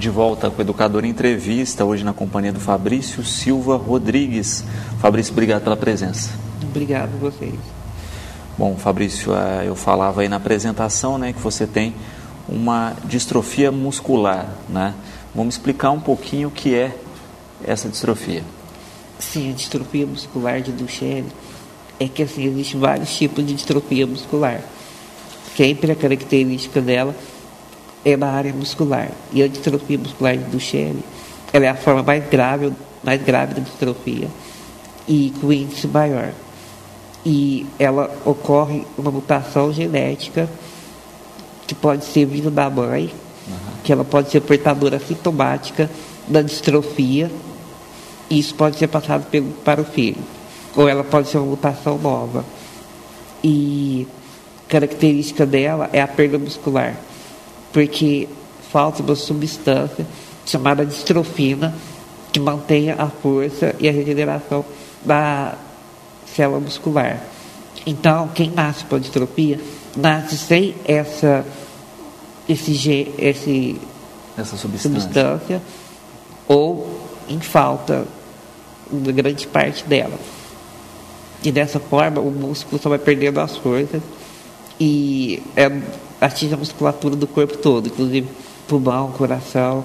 De volta com o Educador Entrevista, hoje na companhia do Fabrício Silva Rodrigues. Fabrício, obrigado pela presença. Obrigado a vocês. Bom, Fabrício, eu falava aí na apresentação, né, que você tem uma distrofia muscular, né? Vamos explicar um pouquinho o que é essa distrofia. Sim, a distrofia muscular de Duchenne é que assim, existem vários tipos de distrofia muscular. Sempre a característica dela é na área muscular. E a distrofia muscular de Duchenne, ela é a forma mais grave da distrofia e com índice maior. E ela ocorre uma mutação genética que pode ser vinda da mãe, que ela pode ser portadora sintomática da distrofia, e isso pode ser passado para o filho. Ou ela pode ser uma mutação nova. E a característica dela é a perda muscular, porque falta uma substância chamada distrofina que mantenha a força e a regeneração da célula muscular. Então, quem nasce com a distrofia nasce sem essa substância ou em falta de grande parte dela. E dessa forma o músculo só vai perdendo as forças e atinge a musculatura do corpo todo, inclusive pulmão, coração.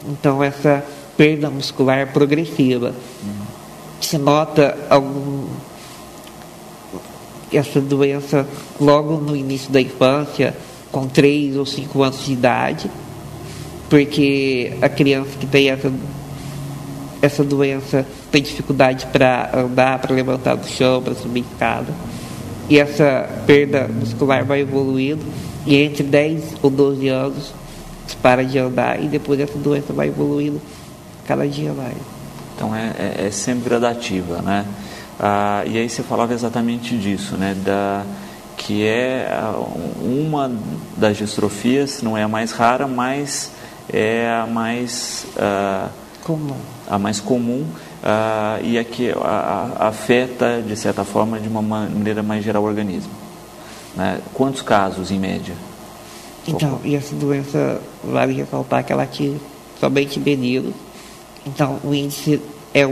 Então essa perda muscular progressiva. Se nota essa doença logo no início da infância, com 3 ou 5 anos de idade, porque a criança que tem essa doença tem dificuldade para andar, para levantar do chão, para subir escada. E essa perda muscular vai evoluindo, e entre 10 ou 12 anos para de andar, e depois essa doença vai evoluindo cada dia mais. Então é sempre gradativa, né? E aí você falava exatamente disso, né? Que é uma das distrofias, não é a mais rara, mas é a mais comum. A mais comum, e a que afeta, de certa forma, de uma maneira mais geral o organismo, né? Quantos casos, em média? Então, e essa doença, vale ressaltar que ela atinge somente meninos. Então, o índice é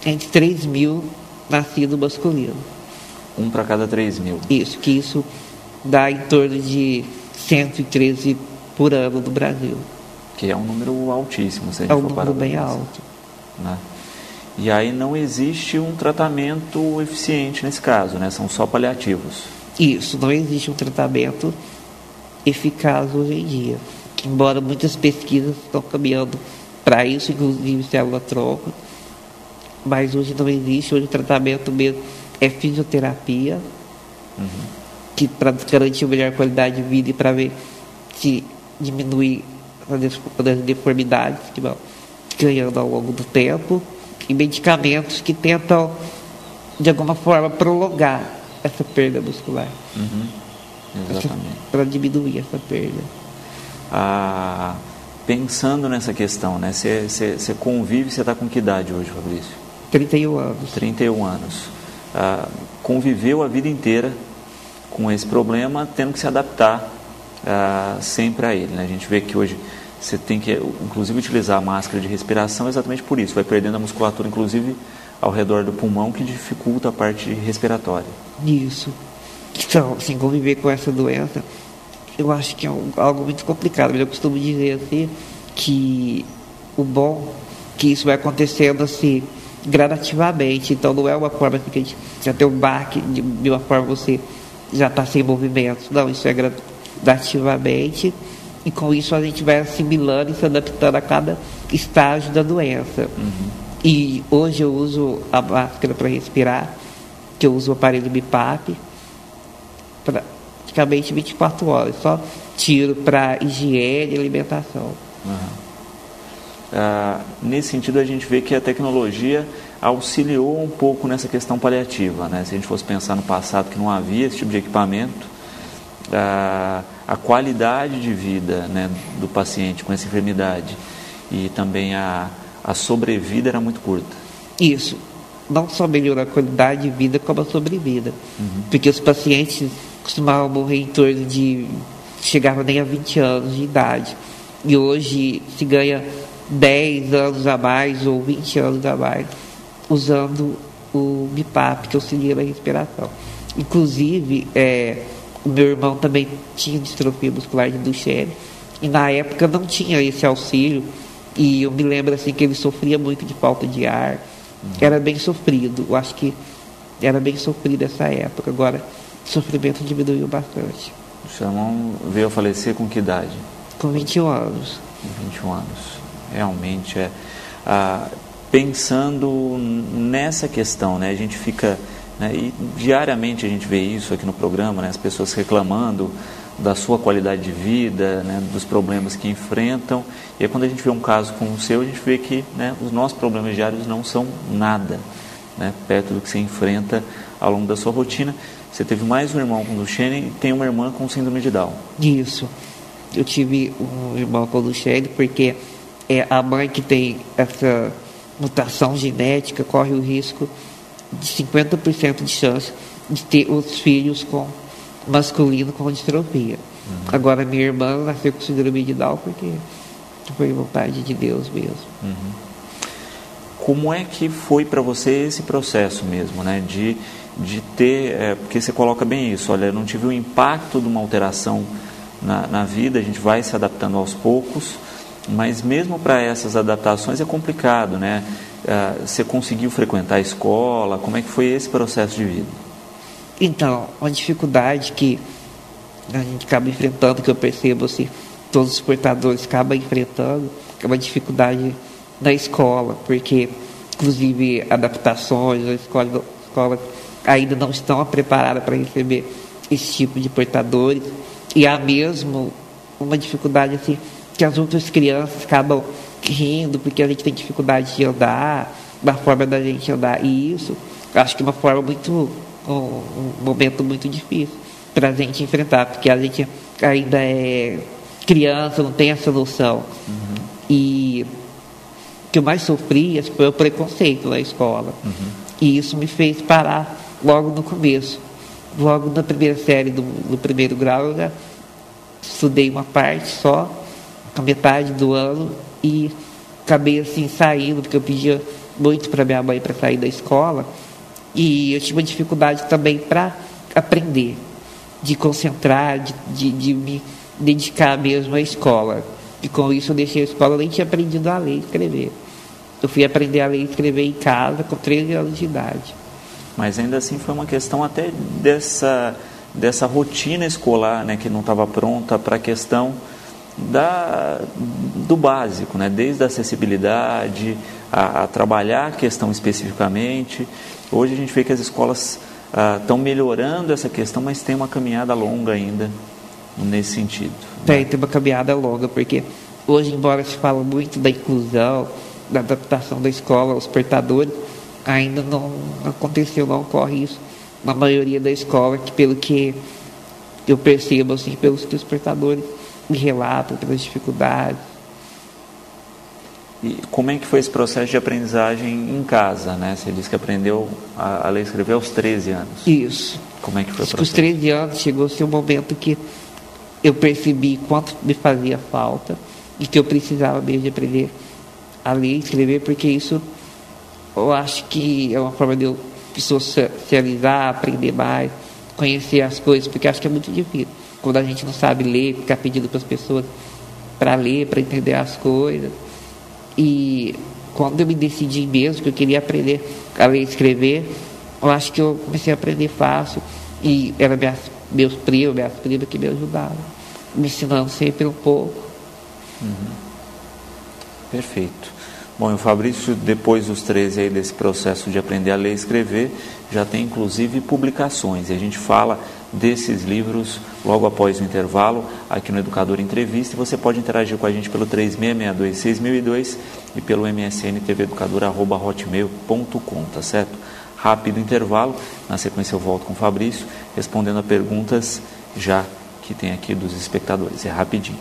entre 3 mil nascido masculino. 1 para cada 3 mil. Isso dá em torno de 113 por ano no Brasil. Que é um número altíssimo, se a gente é um for número bem alto. Né? E aí não existe um tratamento eficiente nesse caso, né? São só paliativos. Isso, não existe um tratamento eficaz hoje em dia. Embora muitas pesquisas estão caminhando para isso, inclusive célula-tronco, mas hoje não existe. Hoje o tratamento mesmo é fisioterapia, que para garantir uma melhor qualidade de vida e para ver se diminui as deformidades que vão ganhando ao longo do tempo, e medicamentos que tentam de alguma forma prolongar essa perda muscular. Exatamente. Para diminuir essa perda. Pensando nessa questão, né? Você convive, você está com que idade hoje, Fabrício? 31 anos. 31 anos. Conviveu a vida inteira com esse problema, tendo que se adaptar sempre a ele, né? A gente vê que hoje você tem que, inclusive, utilizar a máscara de respiração exatamente por isso. Vai perdendo a musculatura, inclusive, ao redor do pulmão, que dificulta a parte respiratória. Isso. Então, assim, conviver com essa doença, eu acho que é algo muito complicado. Eu costumo dizer assim, que o bom que isso vai acontecendo assim, gradativamente. Então, não é uma forma assim, que a gente já tem um baque, de uma forma você já está sem movimento. Não, isso é gradativamente. E com isso a gente vai assimilando e se adaptando a cada estágio da doença. E hoje eu uso a máscara para respirar, que eu uso o aparelho BiPAP, praticamente 24 horas. Só tiro para higiene e alimentação. Nesse sentido, a gente vê que a tecnologia auxiliou um pouco nessa questão paliativa, né? Se a gente fosse pensar no passado, que não havia esse tipo de equipamento, a qualidade de vida, né, do paciente com essa enfermidade e também a sobrevida era muito curta. Isso. Não só melhorou a qualidade de vida, como a sobrevida. Porque os pacientes costumavam morrer em torno de... chegavam nem a 20 anos de idade. e hoje se ganha 10 anos a mais ou 20 anos a mais usando o BIPAP, que auxilia na respiração. Inclusive, o meu irmão também tinha distrofia muscular de Duchenne, e na época não tinha esse auxílio, e eu me lembro assim que ele sofria muito de falta de ar, era bem sofrido, eu acho que era bem sofrido essa época. Agora o sofrimento diminuiu bastante. O seu irmão veio a falecer com que idade? Com 21 anos. Com 21 anos. Realmente pensando nessa questão, né, a gente fica, né, e diariamente a gente vê isso aqui no programa, né, as pessoas reclamando da sua qualidade de vida, né, dos problemas que enfrentam, e aí quando a gente vê um caso como o seu, a gente vê que, né, os nossos problemas diários não são nada, né, perto do que você enfrenta ao longo da sua rotina. Você teve mais um irmão com Duchenne e tem uma irmã com síndrome de Down. Isso. Eu tive um irmão com Duchenne porque a mãe que tem essa mutação genética corre o risco de 50% de chance de ter os filhos masculino com distrofia. Agora, minha irmã nasceu com síndrome de Down porque foi vontade de Deus mesmo. Como é que foi para você esse processo mesmo, né? De ter, porque você coloca bem isso, olha, eu não tive o impacto de uma alteração na vida, a gente vai se adaptando aos poucos, mas mesmo para essas adaptações é complicado, né? Você conseguiu frequentar a escola, como é que foi esse processo de vida? Então, uma dificuldade que a gente acaba enfrentando, que eu percebo assim, todos os portadores acabam enfrentando, é uma dificuldade na escola, porque inclusive adaptações, a escola ainda não estão preparadas para receber esse tipo de portadores, e há mesmo uma dificuldade assim, que as outras crianças acabam rindo, porque a gente tem dificuldade de andar, da forma da gente andar, e isso, acho que é uma forma um momento muito difícil para a gente enfrentar, porque a gente ainda é criança, não tem essa noção. E o que eu mais sofri foi o preconceito na escola. E isso me fez parar logo no começo. Logo na primeira série do primeiro grau, eu já estudei uma parte só, a metade do ano, e acabei assim saindo, porque eu pedia muito para minha mãe para sair da escola. E eu tive uma dificuldade também para aprender, de concentrar, de me dedicar mesmo à escola. E com isso eu deixei a escola, eu nem tinha aprendido a ler e escrever. Eu fui aprender a ler e escrever em casa com 13 anos de idade. Mas ainda assim foi uma questão até dessa rotina escolar, né, que não estava pronta para a questão do básico, né, desde a acessibilidade, a trabalhar a questão especificamente. Hoje a gente vê que as escolas estão melhorando essa questão, mas tem uma caminhada longa ainda nesse sentido. Tem uma caminhada longa, porque hoje, embora se fale muito da inclusão, da adaptação da escola aos portadores, ainda não aconteceu, não ocorre isso na maioria da escola, que pelo que eu percebo, assim, pelos que os portadores me relatam, pelas dificuldades. E como é que foi esse processo de aprendizagem em casa, né? Você disse que aprendeu a ler e escrever aos 13 anos. Isso. Como é que foi o processo? Com os 13 anos chegou-se um momento que eu percebi quanto me fazia falta e que eu precisava mesmo de aprender a ler e escrever, porque isso eu acho que é uma forma de eu socializar, aprender mais, conhecer as coisas, porque acho que é muito difícil. Quando a gente não sabe ler, ficar pedindo para as pessoas para ler, para entender as coisas. E quando eu me decidi mesmo que eu queria aprender a ler e escrever, eu acho que eu comecei a aprender fácil. E eram meus primos, minhas primas que me ajudavam, me ensinando sempre um pouco. Perfeito. Bom, e o Fabrício, depois dos 13 aí desse processo de aprender a ler e escrever, já tem inclusive publicações. E a gente fala desses livros logo após o intervalo, aqui no Educador Entrevista. E você pode interagir com a gente pelo 3662-6002 e pelo msntvducador@hotmail.com, tá certo? Rápido intervalo, na sequência eu volto com o Fabrício, respondendo a perguntas já que tem aqui dos espectadores. É rapidinho.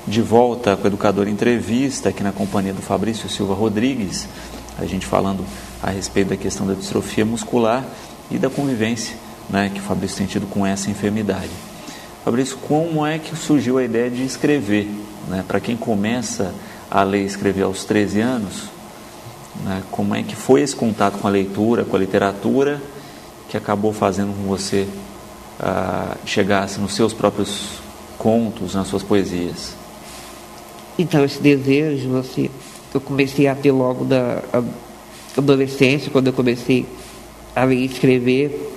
De volta com o Educador Entrevista, aqui na companhia do Fabrício Silva Rodrigues, a gente falando a respeito da questão da distrofia muscular e da convivência, né, que o Fabrício tem tido com essa enfermidade. Fabrício, como é que surgiu a ideia de escrever? Né? Para quem começa a ler e escrever aos 13 anos, né, como é que foi esse contato com a leitura, com a literatura, que acabou fazendo com você chegasse nos seus próprios contos, nas suas poesias? Então, esse desejo, assim, eu comecei a ter logo da adolescência, quando eu comecei a ler e escrever,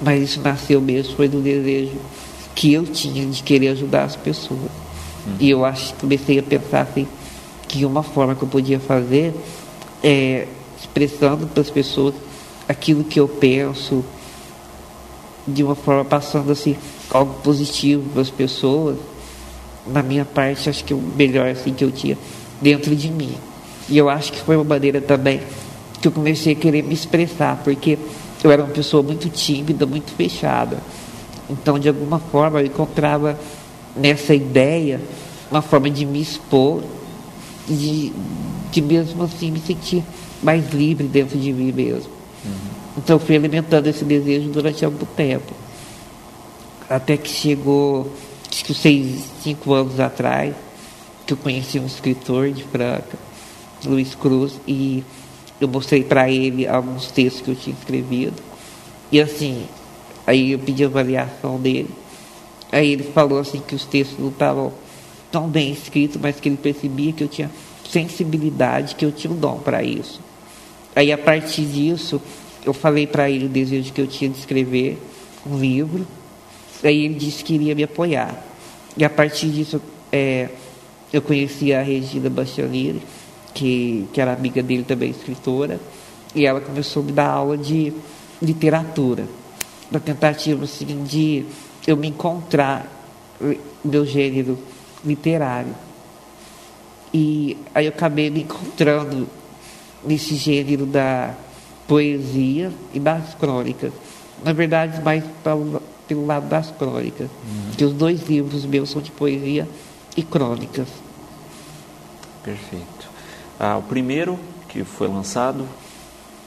mas isso nasceu mesmo, foi do desejo que eu tinha de querer ajudar as pessoas. E eu acho que comecei a pensar assim, que uma forma que eu podia fazer é expressando para as pessoas aquilo que eu penso, de uma forma passando assim, algo positivo para as pessoas. Na minha parte, acho que o melhor assim, que eu tinha dentro de mim. E eu acho que foi uma maneira também que eu comecei a querer me expressar, porque eu era uma pessoa muito tímida, muito fechada. Então, de alguma forma, eu encontrava nessa ideia uma forma de me expor, de mesmo assim me sentir mais livre dentro de mim mesmo. Então, eu fui alimentando esse desejo durante algum tempo. Até que chegou, acho que 5 anos atrás, que eu conheci um escritor de Franca, Luiz Cruz, e eu mostrei para ele alguns textos que eu tinha escrevido. E assim, aí eu pedi a avaliação dele. Aí ele falou assim que os textos não estavam tão bem escritos, mas que ele percebia que eu tinha sensibilidade, que eu tinha um dom para isso. Aí, a partir disso, eu falei para ele o desejo que eu tinha de escrever um livro. Aí ele disse que iria me apoiar. E a partir disso, eu conheci a Regina Bastianini, que era amiga dele também, escritora, e ela começou a me dar aula de literatura, na tentativa assim, de eu me encontrar meu gênero literário. E aí eu acabei me encontrando nesse gênero da poesia e das crônicas. Na verdade, mais pelo lado das crônicas. Que os 2 livros meus são de poesia e crônicas. Perfeito. O primeiro que foi lançado,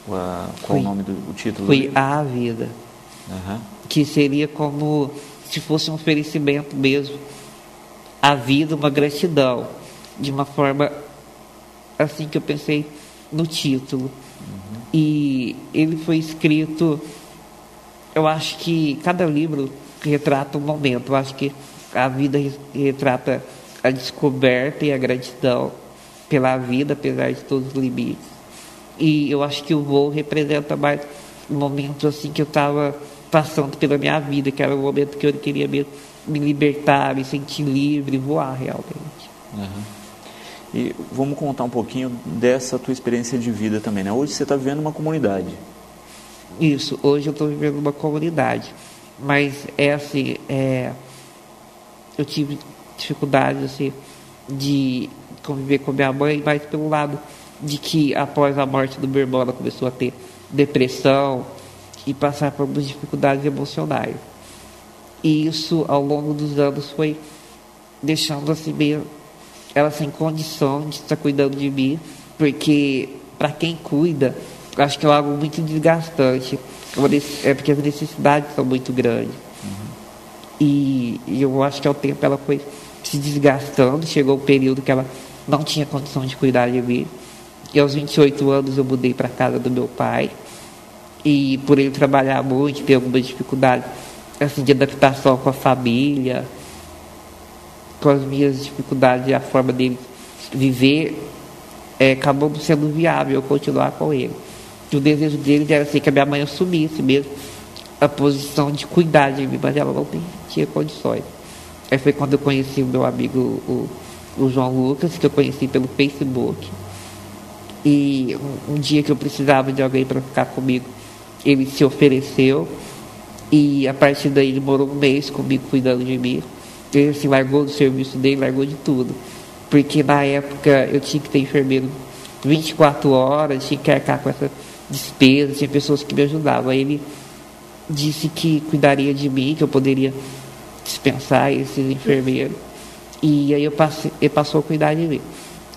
qual o nome do título? Foi A Vida. Que seria como se fosse um oferecimento mesmo à vida, uma gratidão, de uma forma assim que eu pensei no título. E ele foi escrito, eu acho que cada livro retrata um momento. Eu acho que a vida retrata a descoberta e a gratidão pela vida, apesar de todos os limites. E eu acho que o voo representa mais um momento assim que eu estava passando pela minha vida, que era o momento que eu queria mesmo me libertar, me sentir livre, voar realmente. E vamos contar um pouquinho dessa tua experiência de vida também, né? Hoje você está vivendo uma comunidade. Isso, hoje eu estou vivendo uma comunidade, mas assim, eu tive dificuldade assim, de conviver com minha mãe, mas pelo lado de que após a morte do meu irmão ela começou a ter depressão e passar por algumas dificuldades emocionais. E isso ao longo dos anos foi deixando assim meio ela sem condição de estar cuidando de mim, porque para quem cuida, acho que é algo muito desgastante, porque as necessidades são muito grandes. E eu acho que ao tempo ela foi se desgastando, chegou um período que ela não tinha condição de cuidar de mim. E aos 28 anos eu mudei para a casa do meu pai, e por ele trabalhar muito, ter algumas dificuldades assim, de adaptação com a família, com as minhas dificuldades e a forma dele viver, acabou sendo viável eu continuar com ele. E o desejo dele era assim, que a minha mãe assumisse mesmo a posição de cuidar de mim, mas ela não tinha condições. Aí foi quando eu conheci o meu amigo, o João Lucas, que eu conheci pelo Facebook. E um dia que eu precisava de alguém para ficar comigo, ele se ofereceu, e a partir daí ele morou um mês comigo cuidando de mim. Ele assim, largou do serviço dele, largou de tudo, porque na época eu tinha que ter enfermeiro 24 horas, tinha que arcar com essa despesa, tinha pessoas que me ajudavam. Aí ele disse que cuidaria de mim, que eu poderia dispensar esses enfermeiros, e aí ele passou a cuidar de mim.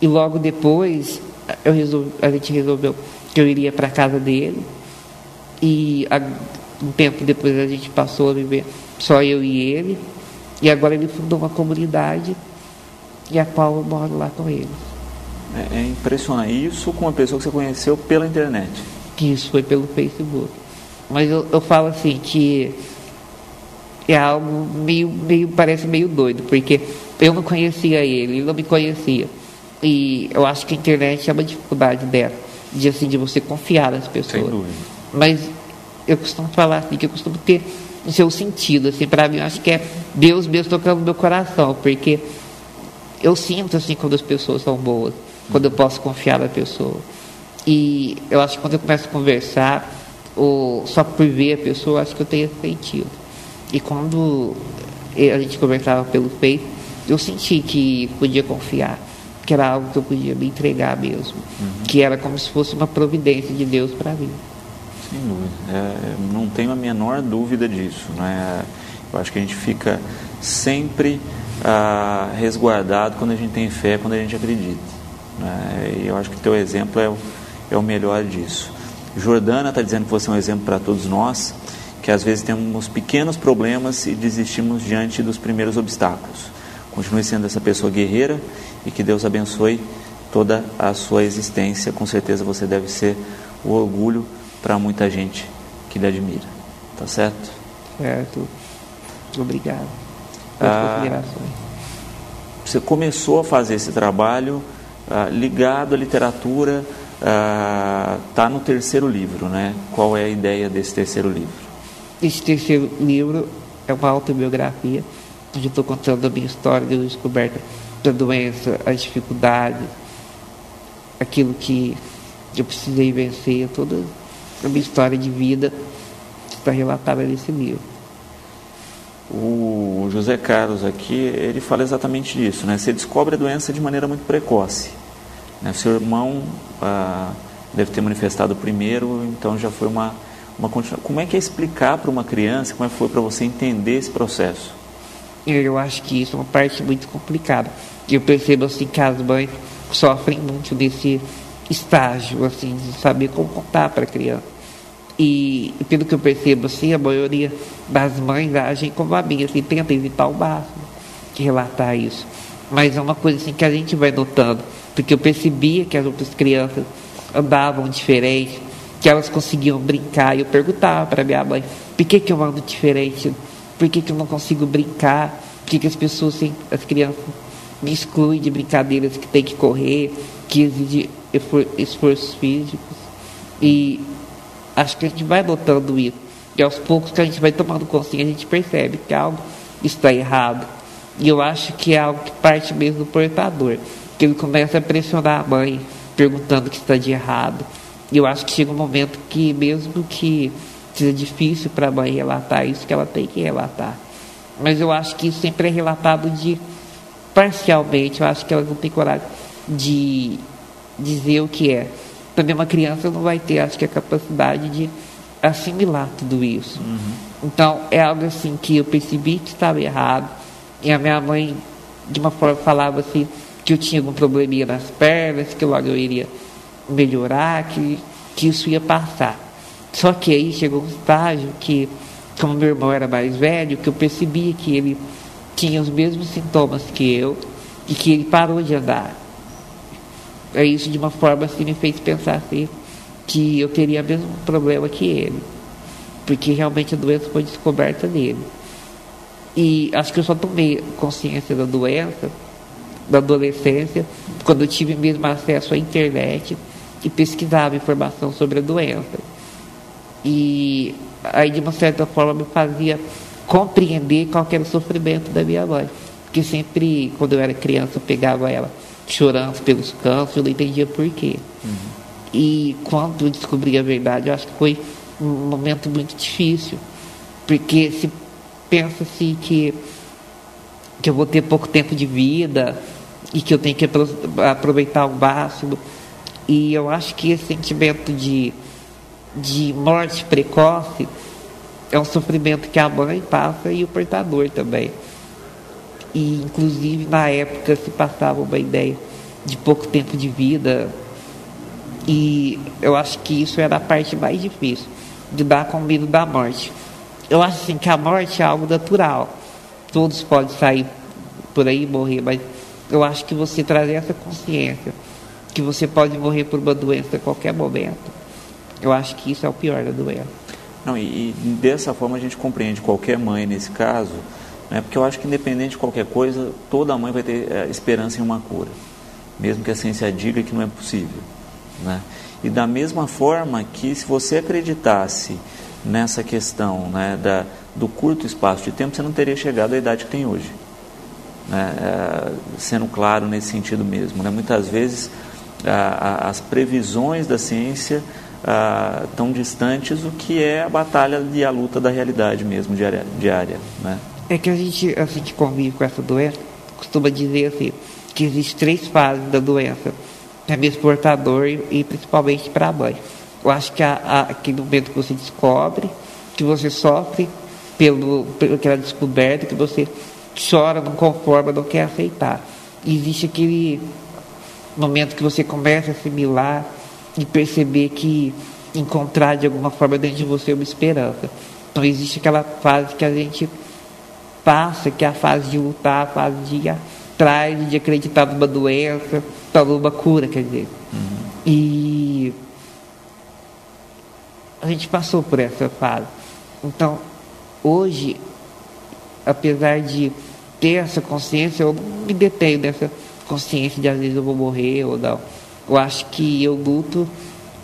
E logo depois a gente resolveu que eu iria para a casa dele, e um tempo depois a gente passou a viver só eu e ele, e agora ele fundou uma comunidade, e a qual eu moro lá com ele. É impressionante. Isso com uma pessoa que você conheceu pela internet? Isso foi pelo Facebook. Mas eu falo assim que é algo parece meio doido, porque eu não conhecia ele não me conhecia. E eu acho que a internet é uma dificuldade dela, de você confiar nas pessoas. Sem dúvida. Mas eu costumo falar assim, que eu costumo ter o seu sentido, assim, para mim, eu acho que é Deus mesmo tocando no meu coração, porque eu sinto, assim, quando as pessoas são boas, quando eu posso confiar na pessoa. E eu acho que quando eu começo a conversar, ou só por ver a pessoa, eu acho que eu tenho esse sentido. E quando a gente conversava pelo Face, eu senti que podia confiar, que era algo que eu podia me entregar mesmo, que era como se fosse uma providência de Deus para mim. Sem dúvida. Não tenho a menor dúvida disso, né? Eu acho que a gente fica sempre resguardado quando a gente tem fé, quando a gente acredita, né? E eu acho que o teu exemplo é o melhor disso. Jordana está dizendo que você é um exemplo para todos nós, que às vezes temos pequenos problemas e desistimos diante dos primeiros obstáculos. Continue sendo essa pessoa guerreira e que Deus abençoe toda a sua existência. Com certeza você deve ser o orgulho para muita gente que lhe admira. Tá certo? Certo. Obrigado pelas considerações. Você começou a fazer esse trabalho ligado à literatura, está no terceiro livro, né? Qual é a ideia desse terceiro livro? Esse terceiro livro é uma autobiografia, onde eu estou contando a minha história de descoberta da doença, as dificuldades, aquilo que eu precisei vencer, toda a minha história de vida está relatada nesse livro. O José Carlos aqui, ele fala exatamente disso, né? Você descobre a doença de maneira muito precoce, né? O seu irmão deve ter manifestado primeiro, então já foi uma continuação. Como é que é explicar para uma criança, como é que foi para você entender esse processo? Eu acho que isso é uma parte muito complicada. Eu percebo assim que as mães sofrem muito desse estágio, assim, de saber como contar para a criança. E pelo que eu percebo, assim, a maioria das mães agem como a minha, assim, tenta evitar o máximo de relatar isso. Mas é uma coisa assim que a gente vai notando, porque eu percebia que as outras crianças andavam diferente, que elas conseguiam brincar, e eu perguntava para minha mãe, por que eu ando diferente? Por que eu não consigo brincar? Por que as pessoas, as crianças me excluem de brincadeiras que tem que correr, que exigem esforços físicos? E acho que a gente vai notando isso. E aos poucos que a gente vai tomando consciência, a gente percebe que algo está errado. E eu acho que é algo que parte mesmo do portador, que ele começa a pressionar a mãe, perguntando o que está de errado. E eu acho que chega um momento que, mesmo que seja difícil para a mãe relatar isso, que ela tem que relatar. Mas eu acho que isso sempre é relatado parcialmente. Eu acho que ela não tem coragem de dizer o que é. Também uma criança não vai ter, acho que, a capacidade de assimilar tudo isso. Então, é algo assim que eu percebi que estava errado. E a minha mãe, de uma forma, falava assim, que eu tinha algum probleminha nas pernas, que logo eu iria melhorar, que isso ia passar. Só que aí chegou um estágio que, como meu irmão era mais velho, que eu percebia que ele tinha os mesmos sintomas que eu e que ele parou de andar. Aí isso, de uma forma assim, me fez pensar assim, que eu teria o mesmo problema que ele, porque realmente a doença foi descoberta nele. E acho que eu só tomei consciência da doença da adolescência, quando eu tive mesmo acesso à internet e pesquisava informação sobre a doença. E aí, de uma certa forma, me fazia compreender qual era o sofrimento da minha mãe. Porque sempre, quando eu era criança, eu pegava ela chorando pelos cantos, eu não entendia por quê. E quando eu descobri a verdade, eu acho que foi um momento muito difícil, porque se pensa-se que eu vou ter pouco tempo de vida e que eu tenho que aproveitar o máximo. E eu acho que esse sentimento de morte precoce é um sofrimento que a mãe passa e o portador também. E, inclusive, na época se passava uma ideia de pouco tempo de vida, E eu acho que isso era a parte mais difícil, de dar com o medo da morte. Eu acho assim que a morte é algo natural. Todos podem sair por aí e morrer, mas eu acho que você trazer essa consciência que você pode morrer por uma doença a qualquer momento, eu acho que isso é o pior da doença. Não, e dessa forma a gente compreende qualquer mãe nesse caso, né, porque eu acho que independente de qualquer coisa, toda mãe vai ter esperança em uma cura, mesmo que a ciência diga que não é possível, né? E da mesma forma que se você acreditasse nessa questão, né, do curto espaço de tempo, você não teria chegado à idade que tem hoje, né? Sendo claro nesse sentido mesmo, né? Muitas vezes as previsões da ciência tão distantes do que é a batalha e a luta da realidade mesmo, diária, né? É que a gente, assim que convive com essa doença, costuma dizer assim, que existem 3 fases da doença, é mesmo portador e principalmente para a mãe. Eu acho que aquele momento que você descobre, que você sofre pelaquela descoberta, que você chora, não conforma, não quer aceitar. E existe aquele momento que você começa a assimilar e perceber que encontrar de alguma forma dentro de você uma esperança. Então existe aquela fase que a gente passa, que é a fase de lutar, a fase de ir atrás, de acreditar numa doença, numa cura, quer dizer. E a gente passou por essa fase. Então, hoje, apesar de ter essa consciência, eu não me detenho dessa consciência de às vezes eu vou morrer ou não. Eu acho que eu luto,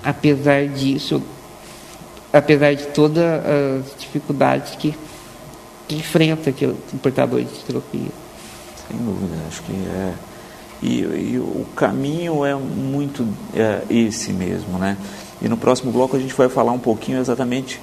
apesar disso, apesar de todas as dificuldades que enfrenta aquele portador de distrofia. Sem dúvida, acho que é. E o caminho é muito esse mesmo, né? E no próximo bloco a gente vai falar um pouquinho exatamente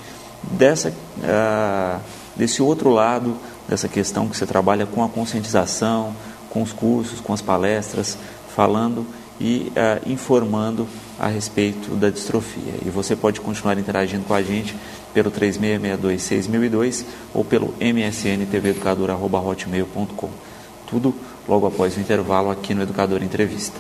desse outro lado, dessa questão que você trabalha com a conscientização, com os cursos, com as palestras, falando e informando a respeito da distrofia. E você pode continuar interagindo com a gente pelo 3662-6002 ou pelo msnTVEducador@hotmail.com. Tudo logo após o intervalo aqui no Educador Entrevista.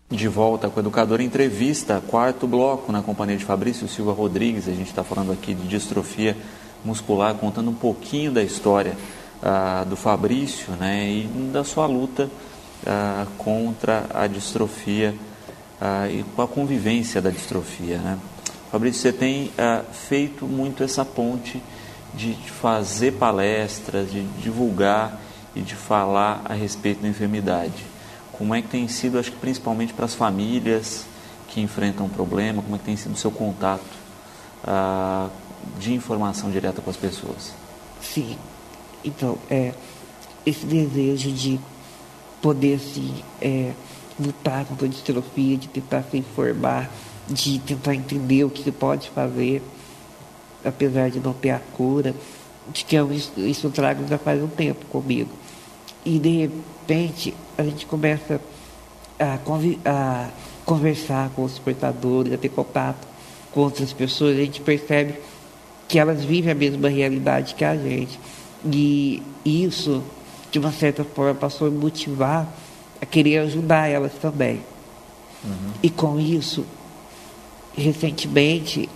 De volta com o Educador Entrevista, 4º bloco, na companhia de Fabrício Silva Rodrigues. A gente está falando aqui de distrofia muscular, contando um pouquinho da história do Fabrício, né, e da sua luta contra a distrofia e com a convivência da distrofia, né? Fabrício, você tem feito muito essa ponte de fazer palestras, de divulgar e de falar a respeito da enfermidade. Como é que tem sido, acho que principalmente para as famílias que enfrentam um problema, como é que tem sido o seu contato de informação direta com as pessoas? Sim, então, esse desejo de poder, assim, lutar contra a distrofia, de tentar se informar, de tentar entender o que se pode fazer, apesar de não ter a cura, de que isso trago já faz um tempo comigo. E, de repente, a gente começa a conversar com os portadores, a ter contato com outras pessoas, a gente percebe que elas vivem a mesma realidade que a gente. E isso, de uma certa forma, passou a me motivar a querer ajudar elas também. E com isso, recentemente,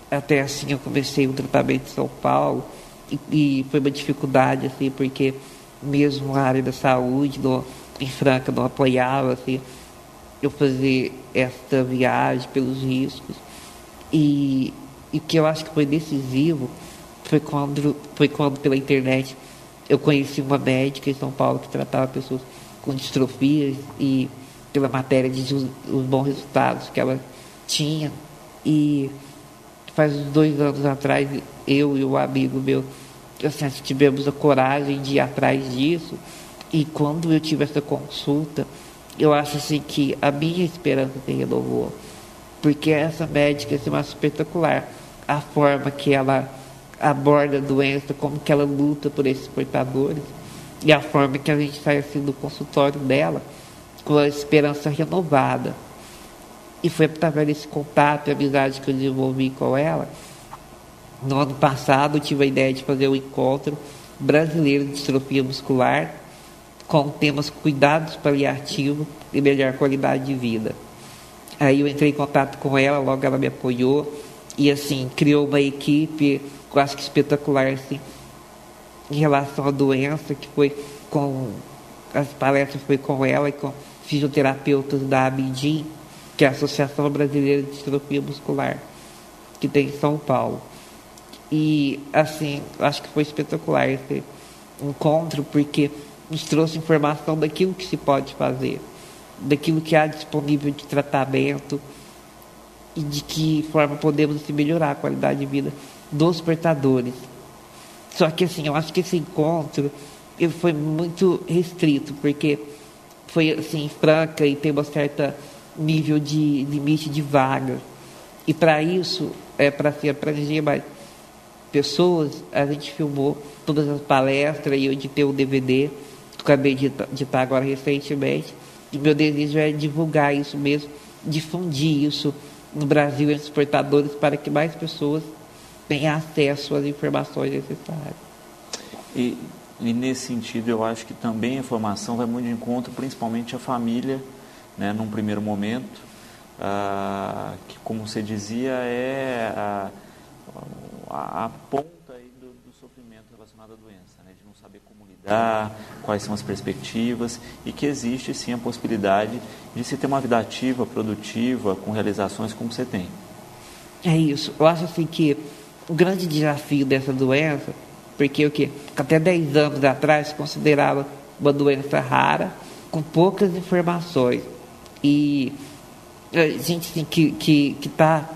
até assim eu comecei um tratamento em São Paulo e foi uma dificuldade, assim, porque mesmo a área da saúde em Franca não apoiava, assim, eu fazer esta viagem pelos riscos. E o que eu acho que foi decisivo foi quando pela internet eu conheci uma médica em São Paulo que tratava pessoas com distrofias e pela matéria de os bons resultados que ela tinha. E faz uns 2 anos atrás, eu e um amigo meu, assim, tivemos a coragem de ir atrás disso. E quando eu tive essa consulta, eu acho assim que a minha esperança se renovou, porque essa médica é uma espetacular, a forma que ela aborda a doença, como que ela luta por esses portadores, e a forma que a gente sai assim do consultório dela com a esperança renovada. E foi através desse contato e amizade que eu desenvolvi com ela No ano passado, eu tive a ideia de fazer um encontro brasileiro de distrofia muscular com temas cuidados paliativos e melhor qualidade de vida. Aí eu entrei em contato com ela, logo ela me apoiou e assim, criou uma equipe quase que espetacular assim, em relação à doença, que foi com as palestras foi com ela e com fisioterapeutas da ABIDIM, que é a Associação Brasileira de Distrofia Muscular, que tem em São Paulo. E assim, acho que foi espetacular esse encontro, porque nos trouxe informação daquilo que se pode fazer, daquilo que há disponível de tratamento e de que forma podemos melhorar a qualidade de vida dos portadores. Só que assim, eu acho que esse encontro ele foi muito restrito, porque foi assim, franca e tem um certo nível de limite de vaga. E para isso, para se abranger mais pessoas, a gente filmou todas as palestras e eu editei o DVD. Acabei de editar agora recentemente, e meu desejo é divulgar isso mesmo, difundir isso no Brasil entre os portadores para que mais pessoas tenham acesso às informações necessárias. E nesse sentido, eu acho que também a informação vai muito de encontro, principalmente a família, né, num primeiro momento, que, como você dizia, é a ponta aí do sofrimento relacionado à doença, né, de não saber como lidar, quais são as perspectivas, e que existe sim a possibilidade de se ter uma vida ativa, produtiva, com realizações como você tem. É isso. Eu acho assim que o grande desafio dessa doença, porque até 10 anos atrás se considerava uma doença rara, com poucas informações. E a gente assim, que está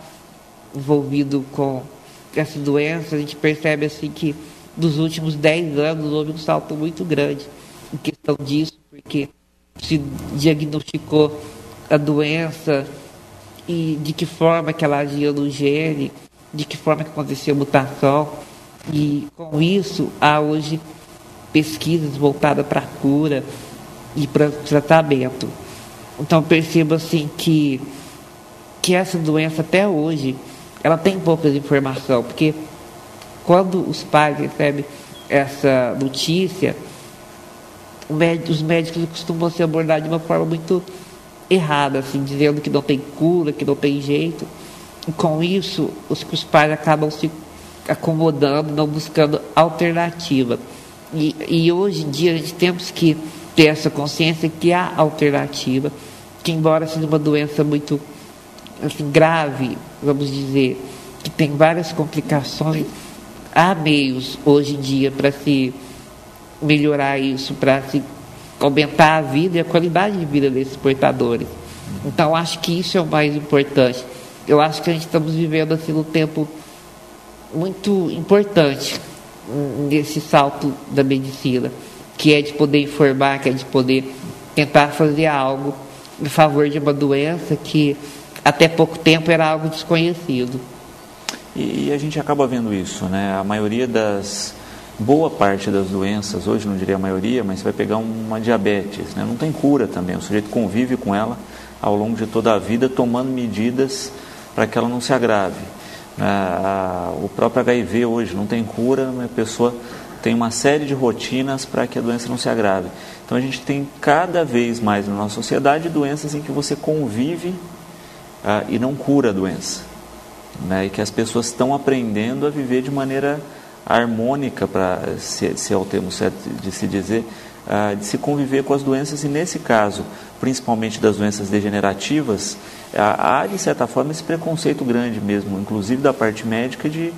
envolvido com essa doença, a gente percebe assim que nos últimos 10 anos houve um salto muito grande em questão disso, porque se diagnosticou a doença e de que forma que ela agia no gene, de que forma que acontecia a mutação. E com isso há hoje pesquisas voltadas para a cura e para o tratamento. Então percebo assim que essa doença até hoje ela tem poucas informações, porque quando os pais recebem essa notícia, os médicos costumam se abordar de uma forma muito errada, assim, dizendo que não tem cura, que não tem jeito. E com isso, os pais acabam se acomodando, não buscando alternativa. E hoje em dia a gente temos que ter essa consciência que há alternativa, que embora seja uma doença muito assim, grave, vamos dizer, que tem várias complicações, há meios hoje em dia para se melhorar isso, para se aumentar a vida e a qualidade de vida desses portadores. Então acho que isso é o mais importante. Eu acho que a gente estamos vivendo assim um tempo muito importante nesse salto da medicina, que é de poder informar, que é de poder tentar fazer algo em favor de uma doença que até pouco tempo era algo desconhecido. E a gente acaba vendo isso, né? A maioria boa parte das doenças, hoje não diria a maioria, mas você vai pegar uma diabetes, né? Não tem cura também, o sujeito convive com ela ao longo de toda a vida, tomando medidas para que ela não se agrave. O próprio HIV hoje não tem cura, a pessoa tem uma série de rotinas para que a doença não se agrave. Então a gente tem cada vez mais na nossa sociedade doenças em que você convive e não cura a doença, né? E que as pessoas estão aprendendo a viver de maneira harmônica, para se é o termo certo de se dizer, de se conviver com as doenças, e nesse caso, principalmente das doenças degenerativas, há de certa forma esse preconceito grande mesmo, inclusive da parte médica, de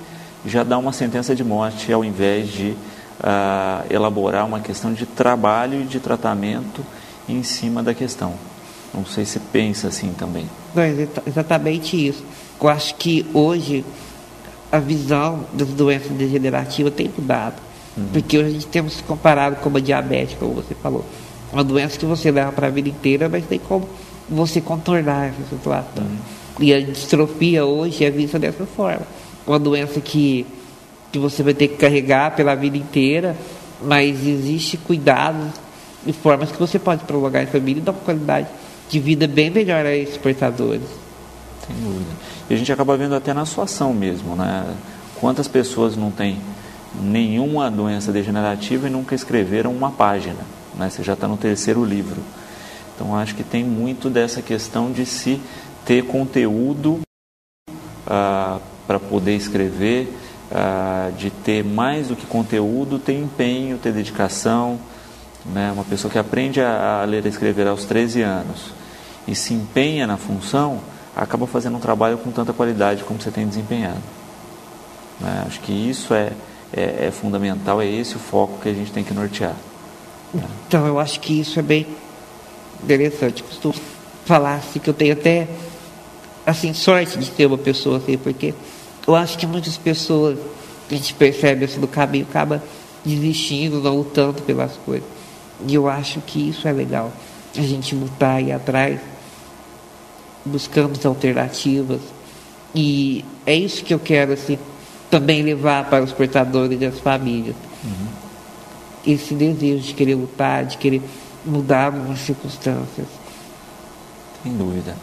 já dar uma sentença de morte ao invés de elaborar uma questão de trabalho e de tratamento em cima da questão. Não sei se pensa assim também. Não, exatamente isso. Eu acho que hoje a visão das doenças degenerativas tem mudado. Porque hoje a gente temos se comparado com uma diabetes, como você falou. Uma doença que você leva para a vida inteira, mas tem como você contornar essa situação. E a distrofia hoje é vista dessa forma. Uma doença que você vai ter que carregar pela vida inteira, mas existe cuidados e formas que você pode prolongar essa vida e dar uma qualidade de vida bem melhor a esses portadores. Sem dúvida. E a gente acaba vendo até na sua ação mesmo, né? Quantas pessoas não têm nenhuma doença degenerativa e nunca escreveram uma página, né? Você já está no 3º livro. Então, acho que tem muito dessa questão de se ter conteúdo para poder escrever, de ter mais do que conteúdo, ter empenho, ter dedicação, né? Uma pessoa que aprende a ler e escrever aos 13 anos e se empenha na função, acaba fazendo um trabalho com tanta qualidade como você tem desempenhado, né? Acho que isso é fundamental, é esse o foco que a gente tem que nortear, né? Então, eu acho que isso é bem interessante. Costumo falar assim, que eu tenho até assim, sorte de ter uma pessoa assim, porque eu acho que muitas pessoas, a gente percebe assim no caminho, acaba desistindo, não lutando pelas coisas. E eu acho que isso é legal, a gente lutar e ir atrás, buscamos alternativas. E é isso que eu quero assim, também levar para os portadores das famílias. Esse desejo de querer lutar, de querer mudar algumas circunstâncias. Sem dúvida.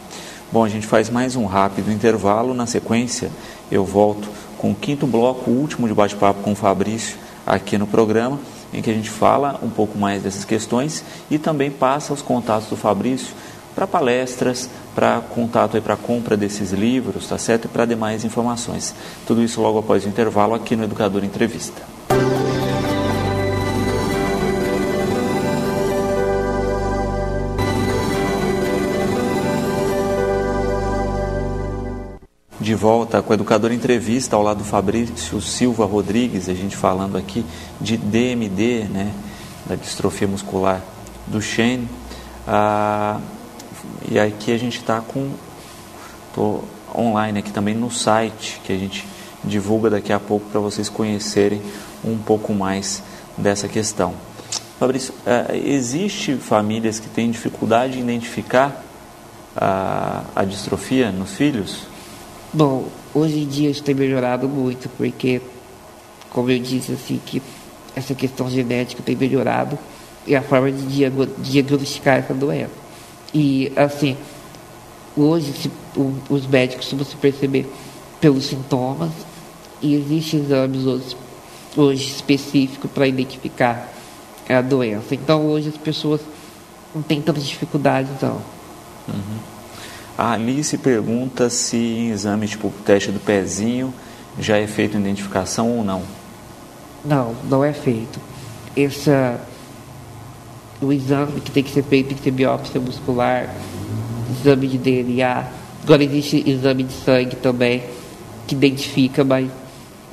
Bom, a gente faz mais um rápido intervalo. Na sequência, eu volto com o 5º bloco, o último de bate-papo com o Fabrício aqui no programa, em que a gente fala um pouco mais dessas questões e também passa os contatos do Fabrício para palestras, para contato para compra desses livros, tá certo? E para demais informações. Tudo isso logo após o intervalo aqui no Educador Entrevista. De volta com o Educador Entrevista, ao lado do Fabrício Silva Rodrigues, a gente falando aqui de DMD, né, da distrofia muscular do Duchenne. E aqui a gente está tô online aqui também no site, que a gente divulga daqui a pouco para vocês conhecerem um pouco mais dessa questão. Fabrício, existe famílias que têm dificuldade em identificar a distrofia nos filhos? Bom, hoje em dia isso tem melhorado muito, porque, como eu disse, assim, que essa questão genética tem melhorado e a forma de diagnosticar essa doença. E, assim, hoje os médicos costumam se perceber pelos sintomas e existem exames hoje específicos para identificar a doença. Então, hoje as pessoas não têm tanta dificuldade, não. A Alice pergunta se em exame, tipo teste do pezinho, já é feito identificação ou não? Não, não é feito. O exame que tem que ser feito tem que ser biópsia muscular, exame de DNA. Agora existe exame de sangue também, que identifica, mas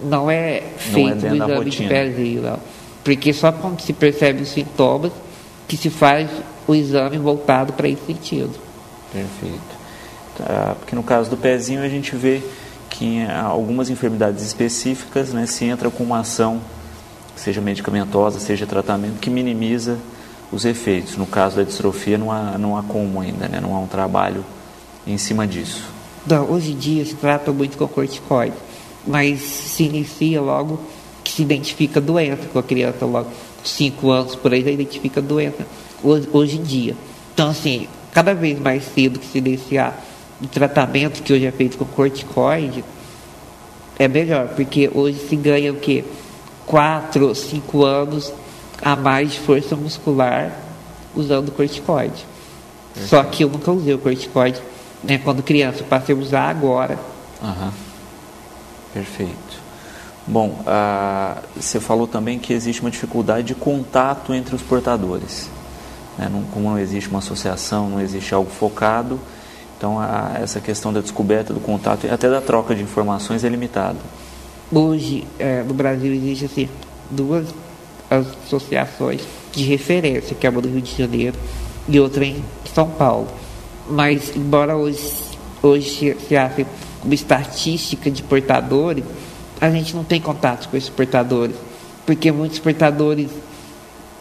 não é feito o exame de pezinho, não. Porque só quando se percebe os sintomas que se faz o exame voltado para esse sentido. Perfeito. Porque no caso do pezinho a gente vê que em algumas enfermidades específicas, né, se entra com uma ação, seja medicamentosa, seja tratamento, que minimiza os efeitos. No caso da distrofia não há como ainda, né, não há um trabalho em cima disso. Não, hoje em dia se trata muito com corticoide, mas se inicia logo que se identifica a doença, com a criança logo com 5 anos por aí já identifica a doença hoje em dia. Então, assim, cada vez mais cedo que se iniciar o tratamento que hoje é feito com corticoide, é melhor, porque hoje se ganha o quê? 4, 5 anos a mais de força muscular usando corticoide. Só que eu nunca usei o corticoide, né, quando criança, eu passei a usar agora. Perfeito. Bom, você falou também que existe uma dificuldade de contato entre os portadores, né? Como não existe uma associação, não existe algo focado, então essa questão da descoberta do contato e até da troca de informações é limitada. Hoje, no Brasil, existe assim, 2 associações de referência, que é uma do Rio de Janeiro e outra em São Paulo. Mas, embora hoje se ache uma estatística de portadores, a gente não tem contato com esses portadores, porque muitos portadores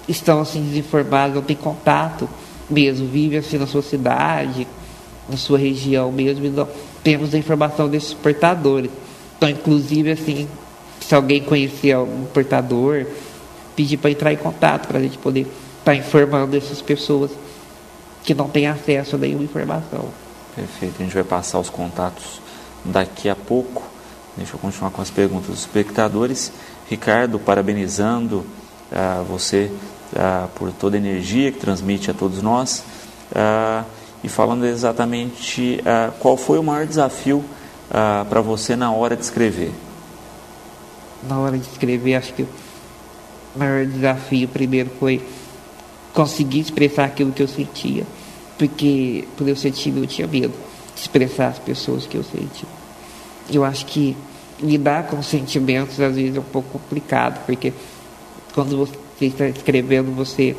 estão assim desinformados, não têm contato mesmo, vivem assim na sua cidade, na sua região mesmo, e não temos a informação desses portadores. Então, inclusive, assim, se alguém conhecer algum portador, pedir para entrar em contato, para a gente poder estar informando essas pessoas que não têm acesso a nenhuma informação. Perfeito, a gente vai passar os contatos daqui a pouco, Deixa eu continuar com as perguntas dos espectadores. Ricardo, parabenizando você por toda a energia que transmite a todos nós, e falando exatamente qual foi o maior desafio para você na hora de escrever. Na hora de escrever, acho que o maior desafio primeiro foi conseguir expressar aquilo que eu sentia, porque por eu ser tímido eu tinha medo de expressar as pessoas que eu sentia. Eu acho que lidar com sentimentos às vezes é um pouco complicado, porque quando você está escrevendo, você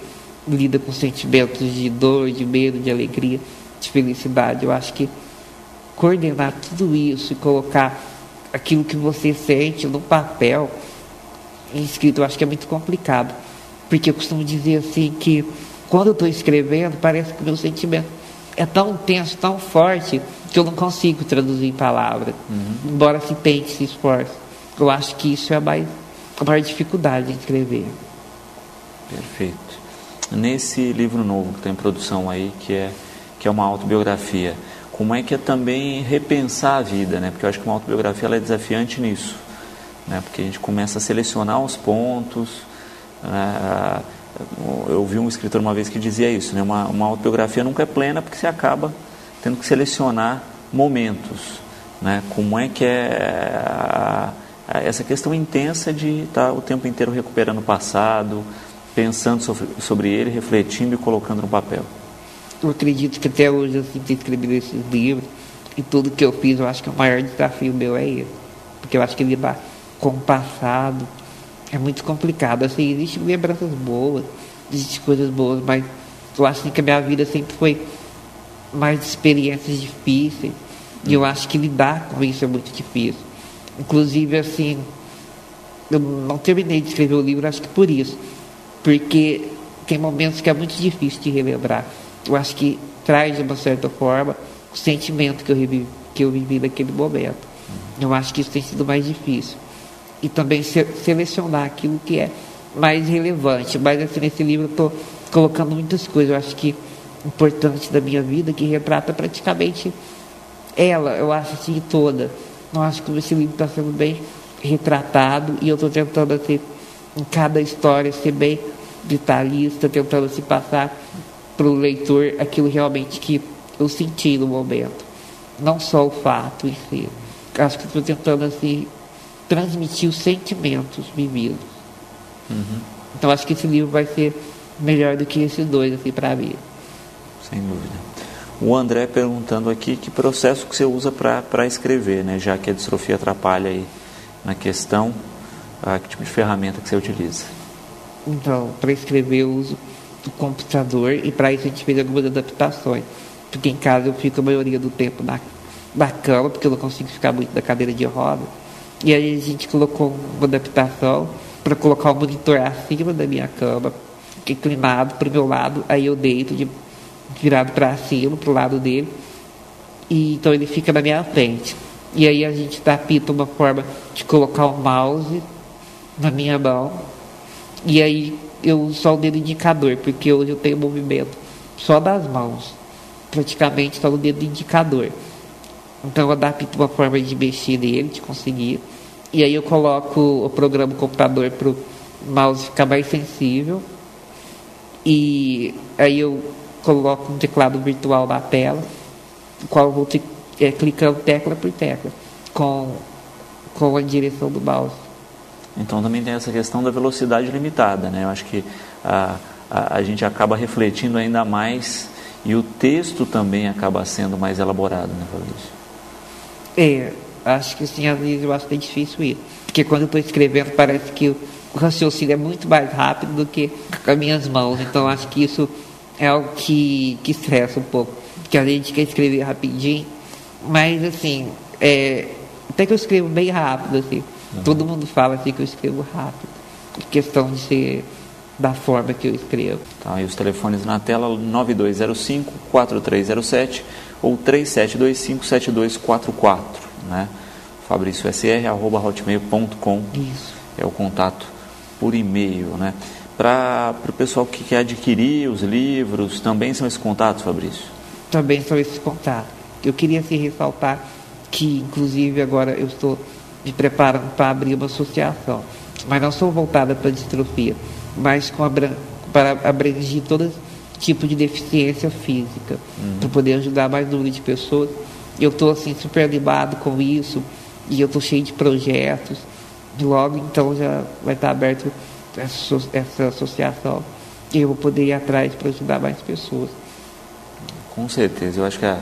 lida com sentimentos de dor, de medo, de alegria, de felicidade. Eu acho que coordenar tudo isso e colocar aquilo que você sente no papel, escrito, eu acho que é muito complicado, porque eu costumo dizer assim que quando eu estou escrevendo, parece que o meu sentimento é tão intenso, tão forte, que eu não consigo traduzir em palavras, embora se tente, se esforce. Eu acho que isso é a maior dificuldade de escrever. Perfeito. Nesse livro novo que está em produção aí, que é uma autobiografia, como é que é também repensar a vida, né? Porque eu acho que uma autobiografia ela é desafiante nisso, né? Porque a gente começa a selecionar os pontos. Eu ouvi um escritor uma vez que dizia isso, né? Uma autobiografia nunca é plena, porque você acaba tendo que selecionar momentos, né? Como é que é essa questão intensa de estar o tempo inteiro recuperando o passado, pensando sobre ele, refletindo e colocando no papel. Eu acredito que até hoje, assim, ter escrevido esses livros e tudo que eu fiz, eu acho que o maior desafio meu é esse, porque eu acho que lidar com o passado é muito complicado. Assim, existem lembranças boas, existem coisas boas, mas eu acho que a minha vida sempre foi mais de experiências difíceis, e eu acho que lidar com isso é muito difícil. Inclusive, assim, eu não terminei de escrever o livro, acho que por isso, porque tem momentos que é muito difícil de relembrar. Eu acho que traz, de uma certa forma, o sentimento que eu vivi naquele momento. Eu acho que isso tem sido mais difícil. E também selecionar aquilo que é mais relevante. Mas, assim, nesse livro eu estou colocando muitas coisas, eu acho que importantes da minha vida, que retrata praticamente ela, eu acho, assim, toda. Eu acho que esse livro está sendo bem retratado, e eu estou tentando, assim, em cada história, ser bem detalhista, tentando se passar para o leitor aquilo realmente que eu senti no momento, não só o fato em si. Acho que estou tentando, assim, transmitir os sentimentos vividos. Então acho que esse livro vai ser melhor do que esses dois, assim, para mim. Sem dúvida. O André perguntando aqui que processo que você usa para escrever, né? Já que a distrofia atrapalha aí na questão, que tipo de ferramenta que você utiliza? Então, para escrever eu uso o computador, e para isso a gente fez algumas adaptações, porque em casa eu fico a maioria do tempo na cama, porque eu não consigo ficar muito na cadeira de roda, e aí a gente colocou uma adaptação para colocar o monitor acima da minha cama, inclinado para o meu lado, aí eu deito virado para cima, para o lado dele, e então ele fica na minha frente, e aí a gente adapta uma forma de colocar o mouse na minha mão, e aí eu uso só o dedo indicador, porque hoje eu tenho movimento só das mãos, praticamente só o dedo indicador. Então eu adapto uma forma de mexer nele, de conseguir, e aí eu coloco o programa computador para o mouse ficar mais sensível, e aí eu coloco um teclado virtual na tela, no qual eu vou clicando tecla por tecla com a direção do mouse. Então também tem essa questão da velocidade limitada, né? Eu acho que a gente acaba refletindo ainda mais, e o texto também acaba sendo mais elaborado, né, Fabrício? Acho que sim, às vezes eu acho que é difícil isso, porque quando eu estou escrevendo parece que o raciocínio é muito mais rápido do que com as minhas mãos, então acho que isso é algo que estressa um pouco, porque a gente quer escrever rapidinho, mas assim, até que eu escrevo bem rápido, assim. Todo mundo fala assim que eu escrevo rápido, questão de ser da forma que eu escrevo. Tá, e os telefones na tela, 9205-4307 ou 3725-7244, né? fabriciosr@hotmail.com. Isso. É o contato por e-mail, né? Para o pessoal que quer adquirir os livros, também são esses contatos, Fabrício? Também são esses contatos. Eu queria ressaltar que, inclusive, agora eu estou me preparando para abrir uma associação, mas não são voltadas para distrofia, mas para abranger todo tipo de deficiência física, para poder ajudar mais número de pessoas. Eu estou assim super animado com isso e eu estou cheio de projetos. Logo então já vai estar aberto essa associação e eu vou poder ir atrás para ajudar mais pessoas. Com certeza, eu acho que a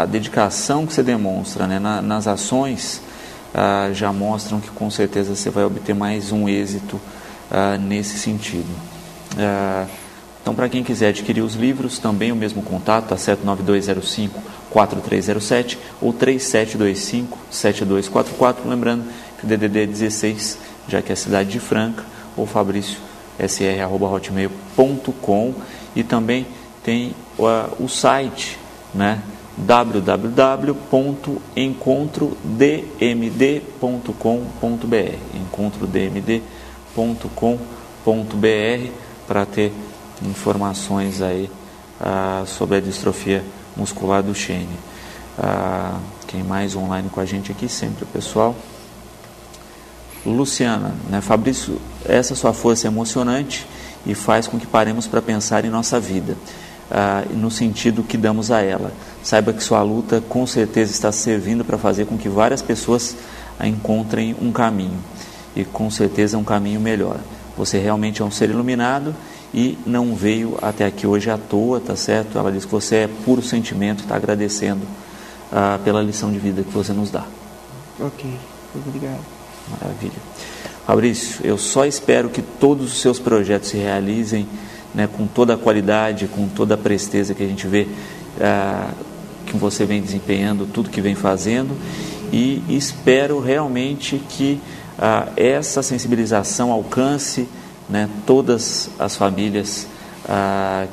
dedicação que você demonstra, né, nas ações já mostram que com certeza você vai obter mais um êxito nesse sentido. Então, para quem quiser adquirir os livros, também o mesmo contato, tá certo? 9205-4307 ou 3725-7244, lembrando que o DDD é 16, já que é a cidade de Franca, ou fabriciosr@hotmail.com, e também tem o site, né, www.encontrodmd.com.br, encontrodmd.com.br, para ter informações aí sobre a distrofia muscular do Duchenne. Quem mais online com a gente aqui sempre, pessoal? Luciana, né? Fabrício, essa sua força é emocionante e faz com que paremos para pensar em nossa vida, no sentido que damos a ela. Saiba que sua luta com certeza está servindo para fazer com que várias pessoas encontrem um caminho, e com certeza um caminho melhor. Você realmente é um ser iluminado e não veio até aqui hoje à toa, tá certo? Ela diz que você é puro sentimento, está agradecendo pela lição de vida que você nos dá. Ok, obrigado. Maravilha. Fabrício, eu só espero que todos os seus projetos se realizem, né, com toda a qualidade, com toda a presteza que a gente vê que você vem desempenhando, tudo que vem fazendo, e espero realmente que essa sensibilização alcance, né, todas as famílias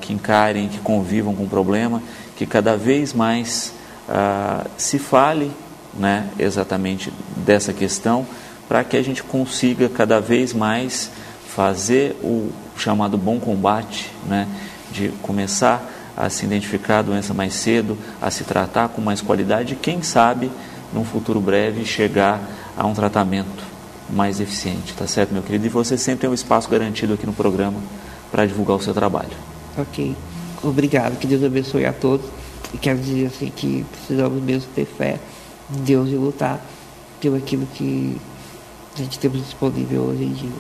que encarem, que convivam com o problema, que cada vez mais se fale, né, exatamente dessa questão, para que a gente consiga cada vez mais fazer o chamado bom combate, né, de começar a se identificar a doença mais cedo, a se tratar com mais qualidade e, quem sabe, num futuro breve, chegar a um tratamento mais eficiente, tá certo, meu querido? E você sempre tem um espaço garantido aqui no programa para divulgar o seu trabalho. Ok, obrigado, que Deus abençoe a todos, e quero dizer assim que precisamos mesmo ter fé em Deus e lutar pelo aquilo que a gente temos disponível hoje em dia.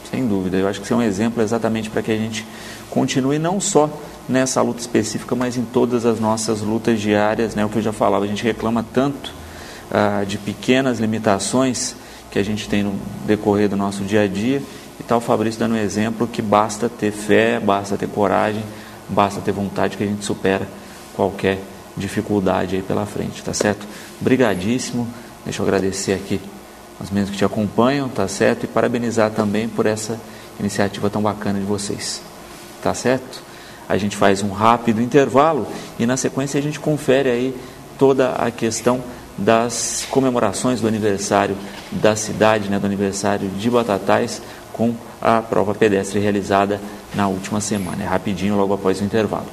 Sem dúvida, eu acho que isso é um exemplo exatamente para que a gente continue não só nessa luta específica, mas em todas as nossas lutas diárias, né? O que eu já falava, a gente reclama tanto de pequenas limitações que a gente tem no decorrer do nosso dia a dia, e tal Fabrício dando um exemplo que basta ter fé, basta ter coragem, basta ter vontade, que a gente supera qualquer dificuldade aí pela frente, tá certo? Brigadíssimo, deixa eu agradecer aqui aos membros que te acompanham, tá certo? E parabenizar também por essa iniciativa tão bacana de vocês, tá certo? A gente faz um rápido intervalo e na sequência a gente confere aí toda a questão das comemorações do aniversário da cidade, né, do aniversário de Batatais, com a prova pedestre realizada na última semana. É rapidinho, logo após o intervalo.